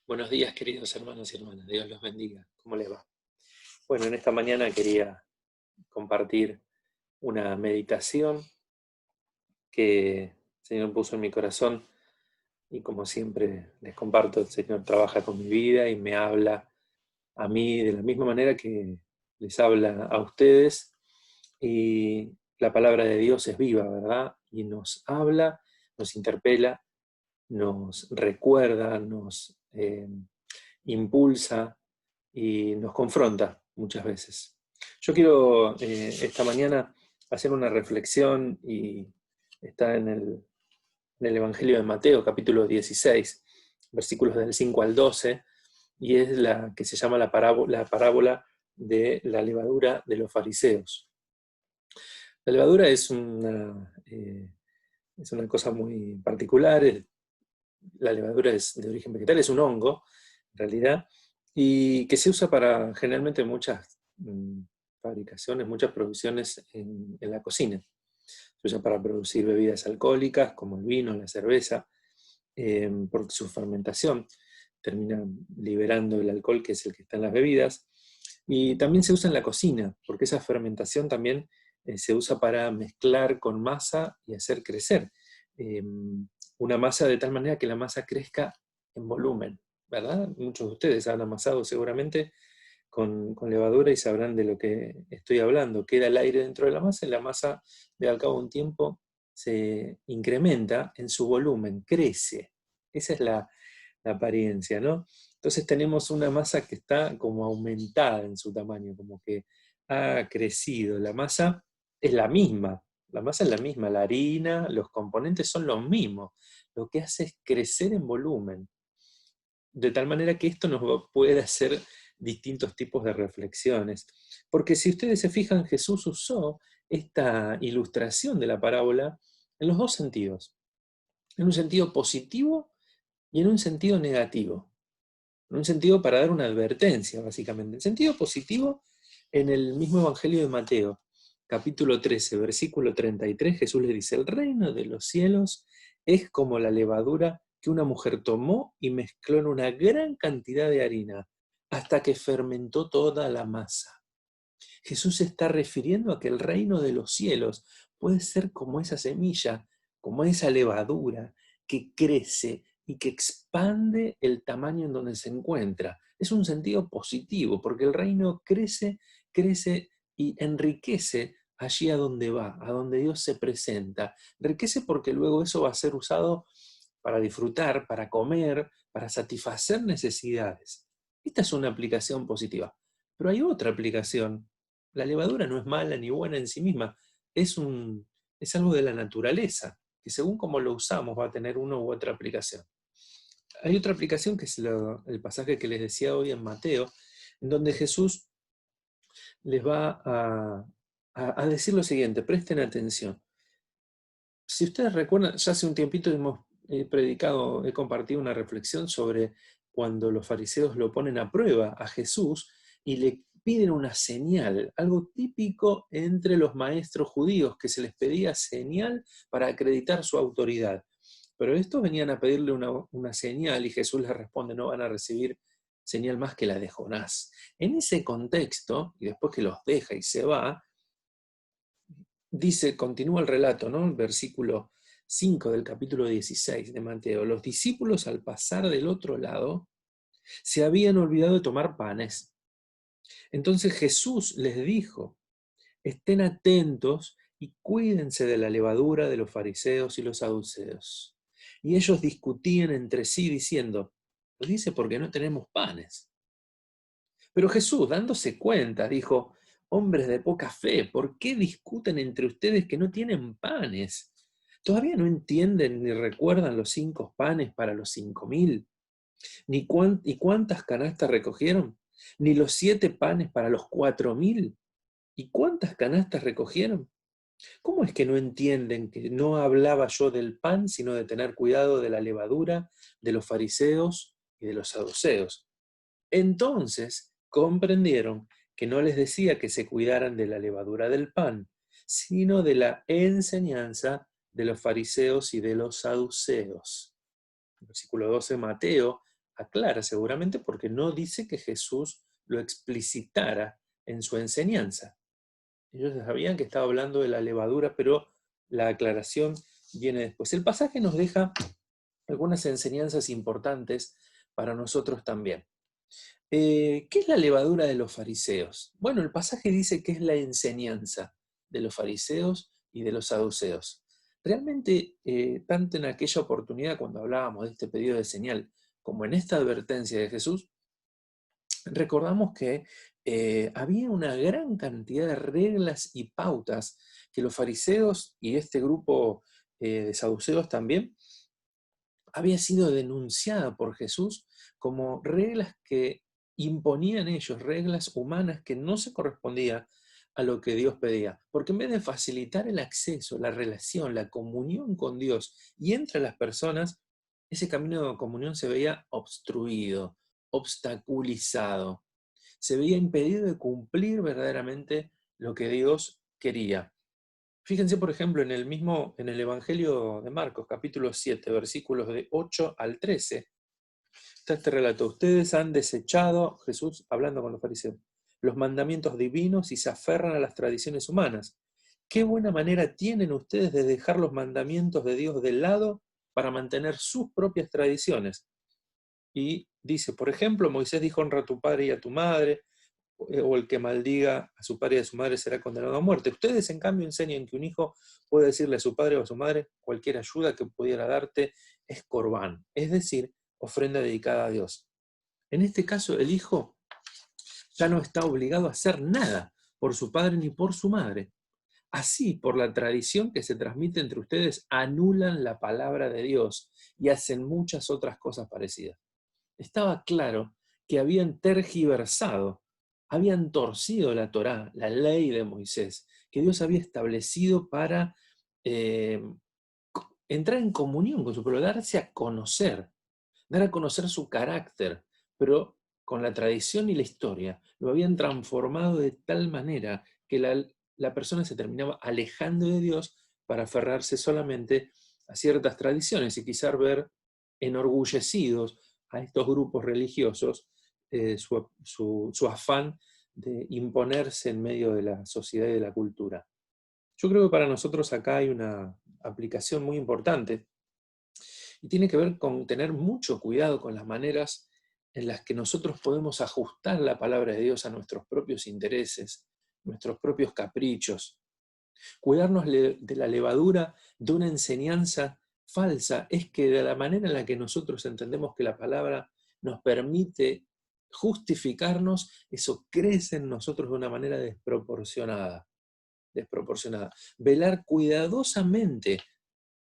Buenos días, queridos hermanos y hermanas. Dios los bendiga. ¿Cómo les va? Bueno, en esta mañana quería compartir una meditación que el Señor puso en mi corazón y como siempre les comparto, el Señor trabaja con mi vida y me habla a mí de la misma manera que les habla a ustedes. Y la palabra de Dios es viva, ¿verdad? Y nos habla, nos interpela, nos recuerda, nos impulsa y nos confronta muchas veces. Yo quiero esta mañana hacer una reflexión y está en el Evangelio de Mateo, capítulo 16, versículos del 5 al 12, y es la que se llama la parábola de la levadura de los fariseos. La levadura es una cosa muy particular. La levadura es de origen vegetal, es un hongo, en realidad, y que se usa para generalmente muchas fabricaciones, muchas producciones en la cocina. Se usa para producir bebidas alcohólicas como el vino, la cerveza, por su fermentación termina liberando el alcohol que es el que está en las bebidas. Y también se usa en la cocina, porque esa fermentación también se usa para mezclar con masa y hacer crecer una masa de tal manera que la masa crezca en volumen, ¿verdad? Muchos de ustedes han amasado seguramente con levadura y sabrán de lo que estoy hablando. Queda el aire dentro de la masa y la masa, de al cabo de un tiempo, se incrementa en su volumen, crece. Esa es la apariencia, ¿no? Entonces tenemos una masa que está como aumentada en su tamaño, como que ha crecido. La masa es la misma, la masa es la misma, la harina, los componentes son los mismos. Lo que hace es crecer en volumen, de tal manera que esto nos puede hacer distintos tipos de reflexiones. Porque si ustedes se fijan, Jesús usó esta ilustración de la parábola en los dos sentidos, en un sentido positivo y en un sentido negativo. En un sentido para dar una advertencia, básicamente. En sentido positivo, en el mismo Evangelio de Mateo, capítulo 13, versículo 33, Jesús le dice: el reino de los cielos es como la levadura que una mujer tomó y mezcló en una gran cantidad de harina, hasta que fermentó toda la masa. Jesús se está refiriendo a que el reino de los cielos puede ser como esa semilla, como esa levadura que crece y que expande el tamaño en donde se encuentra. Es un sentido positivo, porque el reino crece, crece y enriquece allí a donde va, a donde Dios se presenta. Enriquece porque luego eso va a ser usado para disfrutar, para comer, para satisfacer necesidades. Esta es una aplicación positiva. Pero hay otra aplicación. La levadura no es mala ni buena en sí misma, es algo de la naturaleza, que según cómo lo usamos va a tener una u otra aplicación. Hay otra aplicación que es el pasaje que les decía hoy en Mateo, en donde Jesús les va a decir lo siguiente: presten atención. Si ustedes recuerdan, ya hace un tiempito he compartido una reflexión sobre cuando los fariseos lo ponen a prueba a Jesús y le piden una señal, algo típico entre los maestros judíos, que se les pedía señal para acreditar su autoridad. Pero estos venían a pedirle una señal y Jesús les responde: no van a recibir señal más que la de Jonás. En ese contexto, y después que los deja y se va, dice, continúa el relato, ¿no? El versículo 5 del capítulo 16 de Mateo: los discípulos, al pasar del otro lado, se habían olvidado de tomar panes. Entonces Jesús les dijo: estén atentos y cuídense de la levadura de los fariseos y los saduceos. Y ellos discutían entre sí diciendo: lo dice porque no tenemos panes. Pero Jesús, dándose cuenta, dijo: hombres de poca fe, ¿por qué discuten entre ustedes que no tienen panes? ¿Todavía no entienden ni recuerdan los 5 panes para los 5.000? ¿Y cuántas canastas recogieron? ¿Ni los 7 panes para los 4.000? ¿Y cuántas canastas recogieron? ¿Cómo es que no entienden que no hablaba yo del pan, sino de tener cuidado de la levadura de los fariseos y de los saduceos? Entonces comprendieron que no les decía que se cuidaran de la levadura del pan, sino de la enseñanza de los fariseos y de los saduceos. Versículo 12, Mateo aclara seguramente porque no dice que Jesús lo explicitara en su enseñanza. Ellos sabían que estaba hablando de la levadura, pero la aclaración viene después. El pasaje nos deja algunas enseñanzas importantes para nosotros también. ¿Qué es la levadura de los fariseos? Bueno, el pasaje dice que es la enseñanza de los fariseos y de los saduceos. Realmente, tanto en aquella oportunidad cuando hablábamos de este pedido de señal, como en esta advertencia de Jesús, recordamos que había una gran cantidad de reglas y pautas que los fariseos y este grupo de saduceos también había sido denunciada por Jesús como reglas que imponían ellos, reglas humanas que no se correspondían a lo que Dios pedía. Porque en vez de facilitar el acceso, la relación, la comunión con Dios y entre las personas, ese camino de comunión se veía obstruido, obstaculizado. Se veía impedido de cumplir verdaderamente lo que Dios quería. Fíjense, por ejemplo, en el Evangelio de Marcos, capítulo 7, versículos de 8 al 13, está este relato. Ustedes han desechado, Jesús hablando con los fariseos, los mandamientos divinos y se aferran a las tradiciones humanas. ¿Qué buena manera tienen ustedes de dejar los mandamientos de Dios de lado para mantener sus propias tradiciones? Y dice, por ejemplo, Moisés dijo, honra a tu padre y a tu madre, o el que maldiga a su padre y a su madre será condenado a muerte. Ustedes, en cambio, enseñan que un hijo puede decirle a su padre o a su madre, cualquier ayuda que pudiera darte es corbán, es decir, ofrenda dedicada a Dios. En este caso, el hijo ya no está obligado a hacer nada por su padre ni por su madre. Así, por la tradición que se transmite entre ustedes, anulan la palabra de Dios y hacen muchas otras cosas parecidas. Estaba claro que habían tergiversado, habían torcido la Torá, la ley de Moisés, que Dios había establecido para eh, entrar en comunión con su pueblo, darse a conocer, dar a conocer su carácter, pero con la tradición y la historia lo habían transformado de tal manera que la persona se terminaba alejando de Dios para aferrarse solamente a ciertas tradiciones y quizás ver enorgullecidos a estos grupos religiosos su afán de imponerse en medio de la sociedad y de la cultura. Yo creo que para nosotros acá hay una aplicación muy importante y tiene que ver con tener mucho cuidado con las maneras en las que nosotros podemos ajustar la palabra de Dios a nuestros propios intereses, nuestros propios caprichos. Cuidarnos de la levadura de una enseñanza falsa es que de la manera en la que nosotros entendemos que la palabra nos permite justificarnos, eso crece en nosotros de una manera desproporcionada. Velar cuidadosamente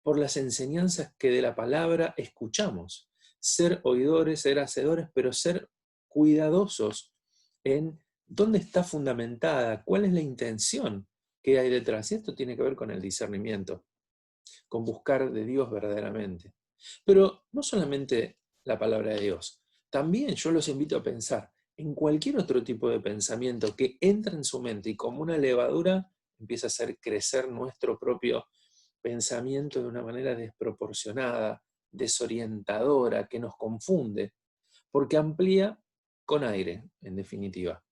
por las enseñanzas que de la palabra escuchamos. Ser oidores, ser hacedores, pero ser cuidadosos en dónde está fundamentada, cuál es la intención que hay detrás. Y esto tiene que ver con el discernimiento, con buscar de Dios verdaderamente. Pero no solamente la palabra de Dios, también yo los invito a pensar en cualquier otro tipo de pensamiento que entra en su mente y como una levadura empieza a hacer crecer nuestro propio pensamiento de una manera desproporcionada, desorientadora, que nos confunde, porque amplía con aire, en definitiva.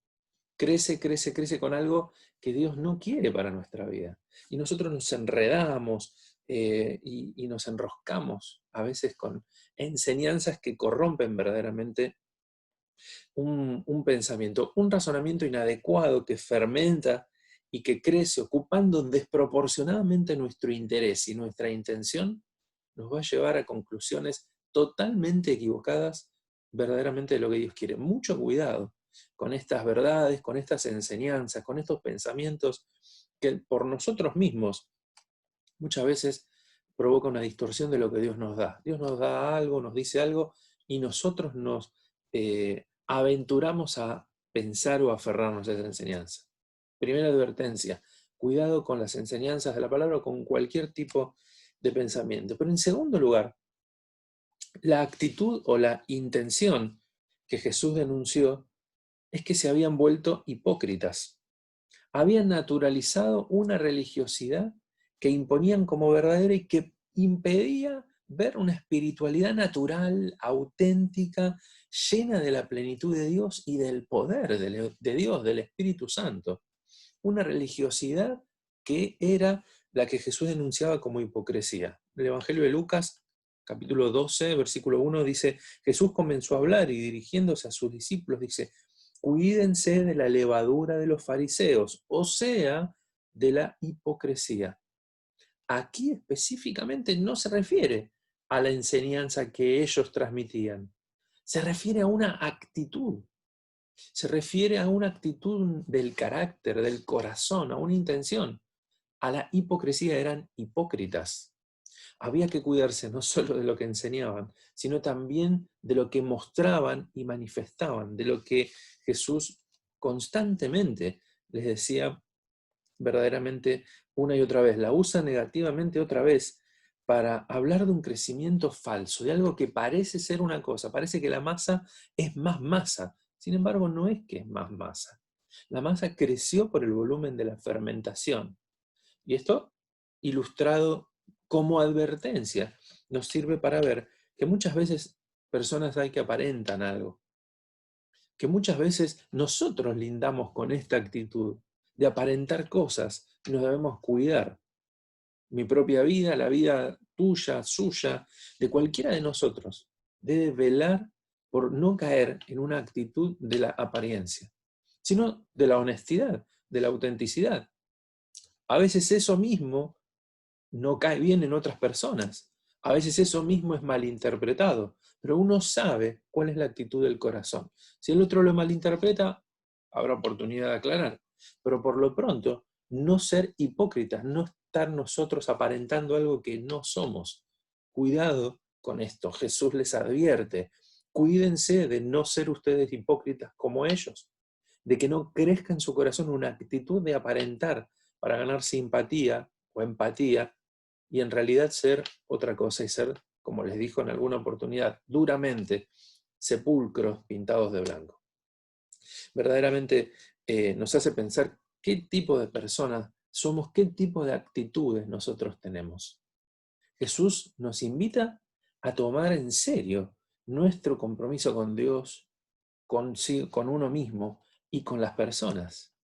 Crece, crece, crece con algo que Dios no quiere para nuestra vida. Y nosotros nos enredamos y nos enroscamos a veces con enseñanzas que corrompen verdaderamente un pensamiento, un razonamiento inadecuado que fermenta y que crece ocupando desproporcionadamente nuestro interés y nuestra intención, nos va a llevar a conclusiones totalmente equivocadas verdaderamente de lo que Dios quiere. Mucho cuidado con estas verdades, con estas enseñanzas, con estos pensamientos que por nosotros mismos muchas veces provoca una distorsión de lo que Dios nos da. Dios nos da algo, nos dice algo y nosotros nos aventuramos a pensar o aferrarnos a esa enseñanza. Primera advertencia, cuidado con las enseñanzas de la palabra o con cualquier tipo de pensamiento. Pero en segundo lugar, la actitud o la intención que Jesús denunció es que se habían vuelto hipócritas. Habían naturalizado una religiosidad que imponían como verdadera y que impedía ver una espiritualidad natural, auténtica, llena de la plenitud de Dios y del poder de Dios, del Espíritu Santo. Una religiosidad que era la que Jesús denunciaba como hipocresía. El Evangelio de Lucas, capítulo 12, versículo 1, dice: Jesús comenzó a hablar y dirigiéndose a sus discípulos dice: cuídense de la levadura de los fariseos, o sea, de la hipocresía. Aquí específicamente no se refiere a la enseñanza que ellos transmitían, se refiere a una actitud, se refiere a una actitud del carácter, del corazón, a una intención. A la hipocresía eran hipócritas. Había que cuidarse no solo de lo que enseñaban, sino también de lo que mostraban y manifestaban, de lo que Jesús constantemente les decía verdaderamente una y otra vez, la usa negativamente otra vez para hablar de un crecimiento falso, de algo que parece ser una cosa, parece que la masa es más masa, sin embargo no es que es más masa. La masa creció por el volumen de la fermentación. Y esto, ilustrado como advertencia, nos sirve para ver que muchas veces personas hay que aparentan algo, que muchas veces nosotros lindamos con esta actitud de aparentar cosas y nos debemos cuidar. Mi propia vida, la vida tuya, suya, de cualquiera de nosotros, debe velar por no caer en una actitud de la apariencia, sino de la honestidad, de la autenticidad. A veces eso mismo no cae bien en otras personas. A veces eso mismo es malinterpretado, pero uno sabe cuál es la actitud del corazón. Si el otro lo malinterpreta, habrá oportunidad de aclarar. Pero por lo pronto, no ser hipócritas, no estar nosotros aparentando algo que no somos. Cuidado con esto. Jesús les advierte. Cuídense de no ser ustedes hipócritas como ellos, de que no crezca en su corazón una actitud de aparentar para ganar simpatía o empatía, y en realidad ser otra cosa y ser, como les dijo en alguna oportunidad, duramente sepulcros pintados de blanco. Verdaderamente nos hace pensar qué tipo de personas somos, qué tipo de actitudes nosotros tenemos. Jesús nos invita a tomar en serio nuestro compromiso con Dios, con uno mismo y con las personas.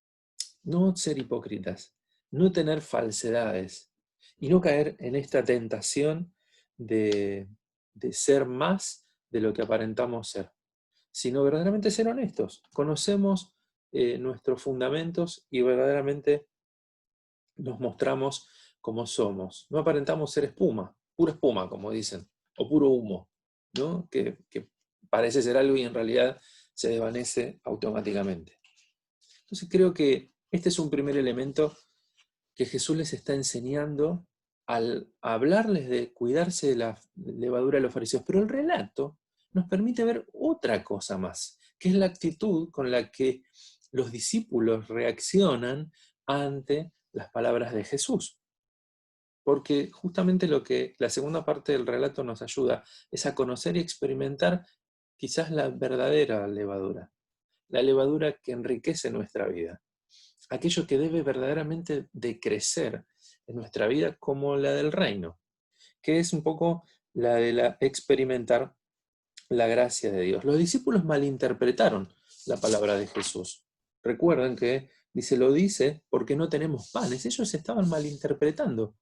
No ser hipócritas, no tener falsedades y no caer en esta tentación de ser más de lo que aparentamos ser, sino verdaderamente ser honestos. Conocemos nuestros fundamentos y verdaderamente nos mostramos como somos. No aparentamos ser espuma, pura espuma, como dicen, o puro humo, ¿no? Que parece ser algo y en realidad se desvanece automáticamente. Entonces creo que este es un primer elemento que Jesús les está enseñando al hablarles de cuidarse de la levadura de los fariseos. Pero el relato nos permite ver otra cosa más, que es la actitud con la que los discípulos reaccionan ante las palabras de Jesús. Porque justamente lo que la segunda parte del relato nos ayuda es a conocer y experimentar quizás la verdadera levadura, la levadura que enriquece nuestra vida, aquello que debe verdaderamente de crecer en nuestra vida como la del reino, que es un poco la de experimentar la gracia de Dios. Los discípulos malinterpretaron la palabra de Jesús. Recuerden que lo dice porque no tenemos panes. Ellos estaban malinterpretando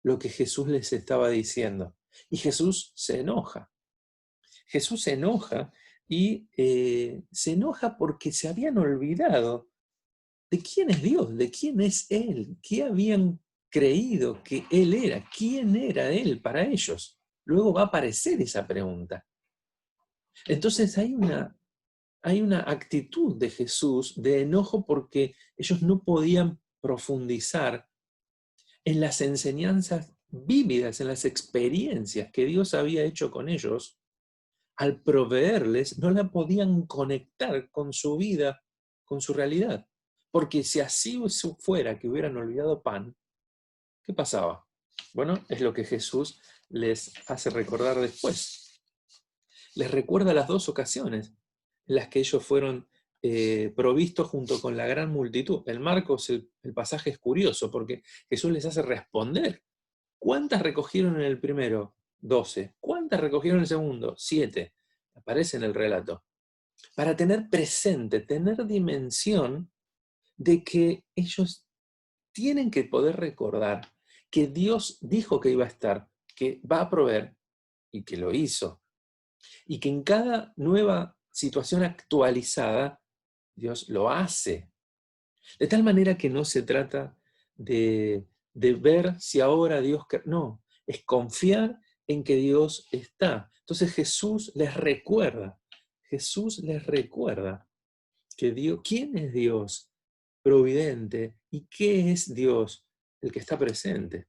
lo que Jesús les estaba diciendo. Y Jesús se enoja. Jesús se enoja y se enoja porque se habían olvidado de quién es Dios, de quién es Él, qué habían creído que Él era, quién era Él para ellos. Luego va a aparecer esa pregunta. Entonces hay una actitud de Jesús de enojo porque ellos no podían profundizar en las enseñanzas vívidas, en las experiencias que Dios había hecho con ellos. Al proveerles, no la podían conectar con su vida, con su realidad. Porque si así fuera que hubieran olvidado pan, ¿qué pasaba? Bueno, es lo que Jesús les hace recordar después. Les recuerda las dos ocasiones en las que ellos fueron provistos junto con la gran multitud. En Marcos el pasaje es curioso porque Jesús les hace responder. ¿Cuántas recogieron en el primero? 12. ¿Cuántas recogieron el segundo? 7. Aparece en el relato. Para tener presente, tener dimensión de que ellos tienen que poder recordar que Dios dijo que iba a estar, que va a proveer y que lo hizo. Y que en cada nueva situación actualizada, Dios lo hace. De tal manera que no se trata de ver si ahora Dios... No, es confiar en que Dios está. Entonces Jesús les recuerda que Dios, ¿quién es Dios providente y qué es Dios el que está presente?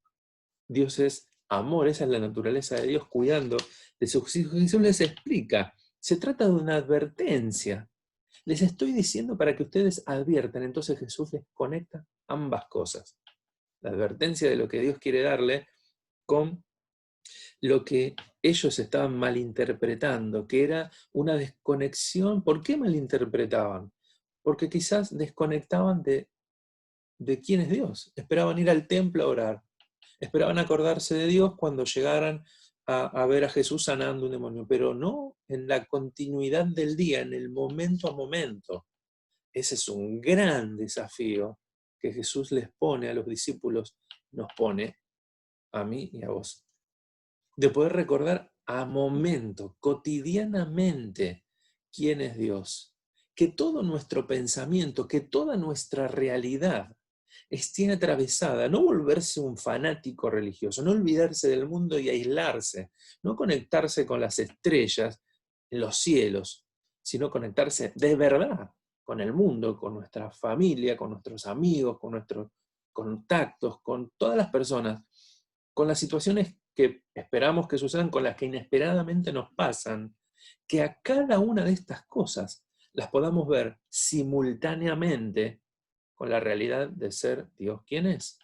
Dios es amor, esa es la naturaleza de Dios cuidando de sus hijos. Jesús les explica, se trata de una advertencia. Les estoy diciendo para que ustedes adviertan. Entonces Jesús les conecta ambas cosas. La advertencia de lo que Dios quiere darle con lo que ellos estaban malinterpretando, que era una desconexión. ¿Por qué malinterpretaban? Porque quizás desconectaban de quién es Dios. Esperaban ir al templo a orar. Esperaban acordarse de Dios cuando llegaran a ver a Jesús sanando un demonio, pero no en la continuidad del día, en el momento a momento. Ese es un gran desafío que Jesús les pone a los discípulos, nos pone a mí y a vos. De poder recordar a momento, cotidianamente, quién es Dios. Que todo nuestro pensamiento, que toda nuestra realidad esté atravesada, no volverse un fanático religioso, no olvidarse del mundo y aislarse, no conectarse con las estrellas en los cielos, sino conectarse de verdad con el mundo, con nuestra familia, con nuestros amigos, con nuestros contactos, con todas las personas, con las situaciones que esperamos que sucedan, con las que inesperadamente nos pasan, que a cada una de estas cosas las podamos ver simultáneamente con la realidad de ser Dios quien es.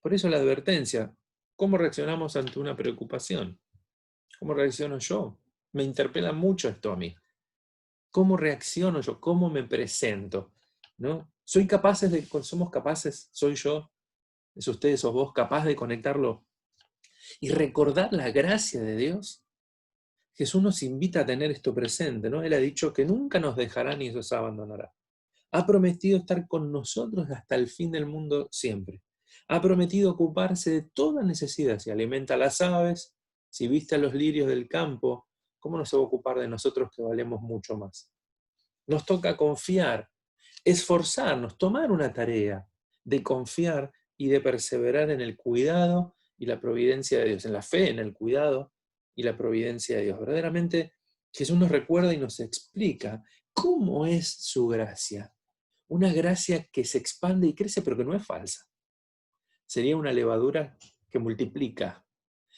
Por eso la advertencia, ¿cómo reaccionamos ante una preocupación? ¿Cómo reacciono yo? Me interpela mucho esto a mí. ¿Cómo reacciono yo? ¿Cómo me presento? ¿No? Somos capaces, soy yo, es ustedes, sos vos, capaz de conectarlo y recordar la gracia de Dios. Jesús nos invita a tener esto presente, ¿no? Él ha dicho que nunca nos dejará ni nos abandonará. Ha prometido estar con nosotros hasta el fin del mundo siempre. Ha prometido ocuparse de toda necesidad. Si alimenta a las aves, si viste a los lirios del campo, ¿cómo no se va a ocupar de nosotros que valemos mucho más? Nos toca confiar, esforzarnos, tomar una tarea de confiar y de perseverar en el cuidado y la providencia de Dios, en la fe, en el cuidado y la providencia de Dios. Verdaderamente Jesús nos recuerda y nos explica cómo es su gracia. Una gracia que se expande y crece, pero que no es falsa. Sería una levadura que multiplica.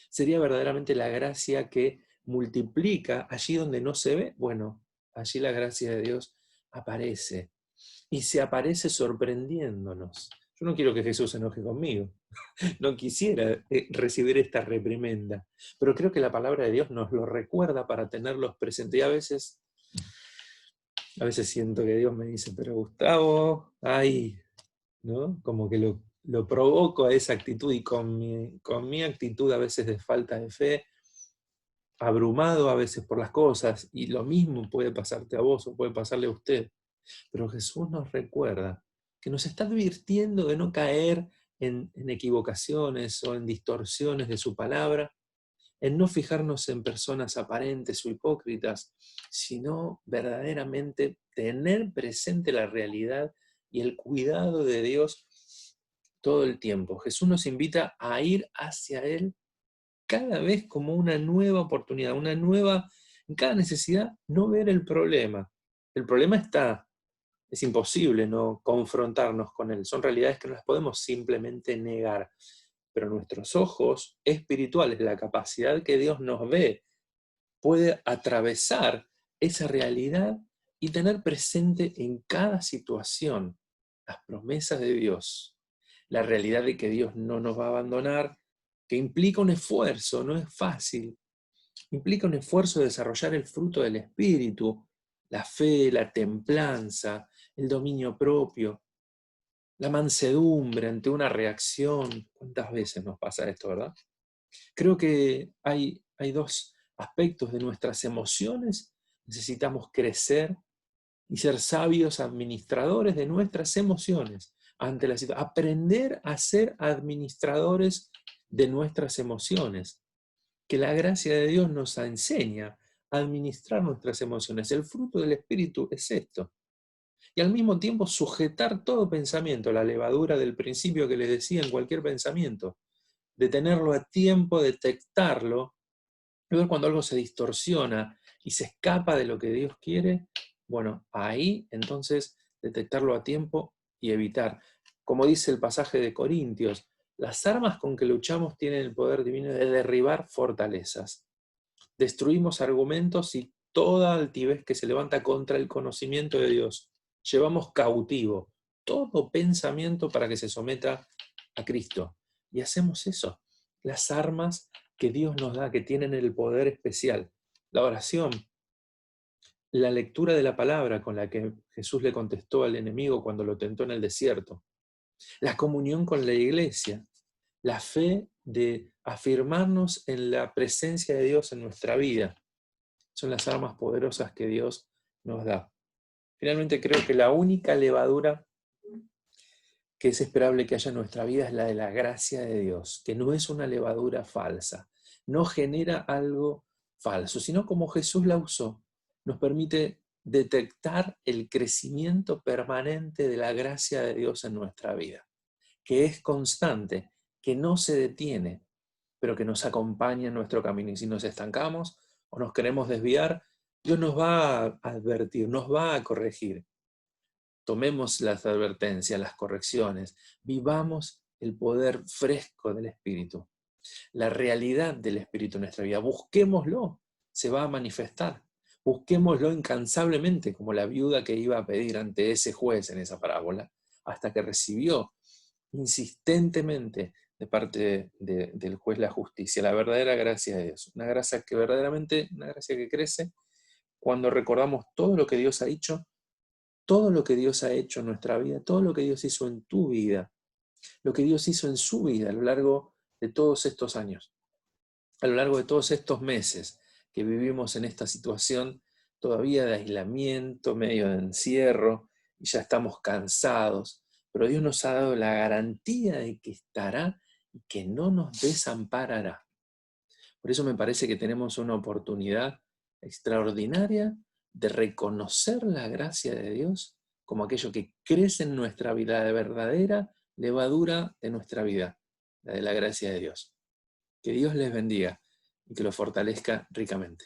Sería verdaderamente la gracia que multiplica allí donde no se ve. Bueno, allí la gracia de Dios aparece. Y se aparece sorprendiéndonos. Yo no quiero que Jesús se enoje conmigo. No quisiera recibir esta reprimenda. Pero creo que la palabra de Dios nos lo recuerda para tenerlos presentes. Y a veces siento que Dios me dice, pero Gustavo, ay, ¿no? Como que lo provoco a esa actitud y con mi actitud a veces de falta de fe, abrumado a veces por las cosas, y lo mismo puede pasarte a vos o puede pasarle a usted. Pero Jesús nos recuerda que nos está advirtiendo de no caer en equivocaciones o en distorsiones de su palabra, en no fijarnos en personas aparentes o hipócritas, sino verdaderamente tener presente la realidad y el cuidado de Dios todo el tiempo. Jesús nos invita a ir hacia Él cada vez como una nueva oportunidad, en cada necesidad, no ver el problema. El problema está, es imposible no confrontarnos con él. Son realidades que no las podemos simplemente negar. Pero nuestros ojos espirituales, la capacidad que Dios nos ve, puede atravesar esa realidad y tener presente en cada situación las promesas de Dios, la realidad de que Dios no nos va a abandonar, que implica un esfuerzo, no es fácil, implica un esfuerzo de desarrollar el fruto del Espíritu, la fe, la templanza, el dominio propio, la mansedumbre ante una reacción. ¿Cuántas veces nos pasa esto, verdad? Creo que hay dos aspectos de nuestras emociones. Necesitamos crecer y ser sabios administradores de nuestras emociones ante la situación. Aprender a ser administradores de nuestras emociones. Que la gracia de Dios nos enseña a administrar nuestras emociones. El fruto del Espíritu es esto. Y al mismo tiempo sujetar todo pensamiento, la levadura del principio que les decía en cualquier pensamiento, de tenerlo a tiempo, detectarlo, y ver cuando algo se distorsiona y se escapa de lo que Dios quiere, bueno, ahí entonces detectarlo a tiempo y evitar. Como dice el pasaje de Corintios, las armas con que luchamos tienen el poder divino de derribar fortalezas. Destruimos argumentos y toda altivez que se levanta contra el conocimiento de Dios. Llevamos cautivo todo pensamiento para que se someta a Cristo. Y hacemos eso. Las armas que Dios nos da, que tienen el poder especial. La oración, la lectura de la palabra con la que Jesús le contestó al enemigo cuando lo tentó en el desierto. La comunión con la iglesia, la fe de afirmarnos en la presencia de Dios en nuestra vida. Son las armas poderosas que Dios nos da. Finalmente creo que la única levadura que es esperable que haya en nuestra vida es la de la gracia de Dios, que no es una levadura falsa, no genera algo falso, sino como Jesús la usó, nos permite detectar el crecimiento permanente de la gracia de Dios en nuestra vida, que es constante, que no se detiene, pero que nos acompaña en nuestro camino. Y si nos estancamos o nos queremos desviar, Dios nos va a advertir, nos va a corregir. Tomemos las advertencias, las correcciones, vivamos el poder fresco del Espíritu, la realidad del Espíritu en nuestra vida. Busquémoslo, se va a manifestar. Busquémoslo incansablemente, como la viuda que iba a pedir ante ese juez en esa parábola, hasta que recibió insistentemente de parte del juez la justicia, la verdadera gracia de Dios. Una gracia que verdaderamente, una gracia que crece cuando recordamos todo lo que Dios ha hecho, todo lo que Dios ha hecho en nuestra vida, todo lo que Dios hizo en tu vida, lo que Dios hizo en su vida a lo largo de todos estos años, a lo largo de todos estos meses que vivimos en esta situación todavía de aislamiento, medio de encierro, y ya estamos cansados, pero Dios nos ha dado la garantía de que estará y que no nos desamparará. Por eso me parece que tenemos una oportunidad extraordinaria de reconocer la gracia de Dios como aquello que crece en nuestra vida, de verdadera levadura de nuestra vida, la de la gracia de Dios. Que Dios les bendiga y que los fortalezca ricamente.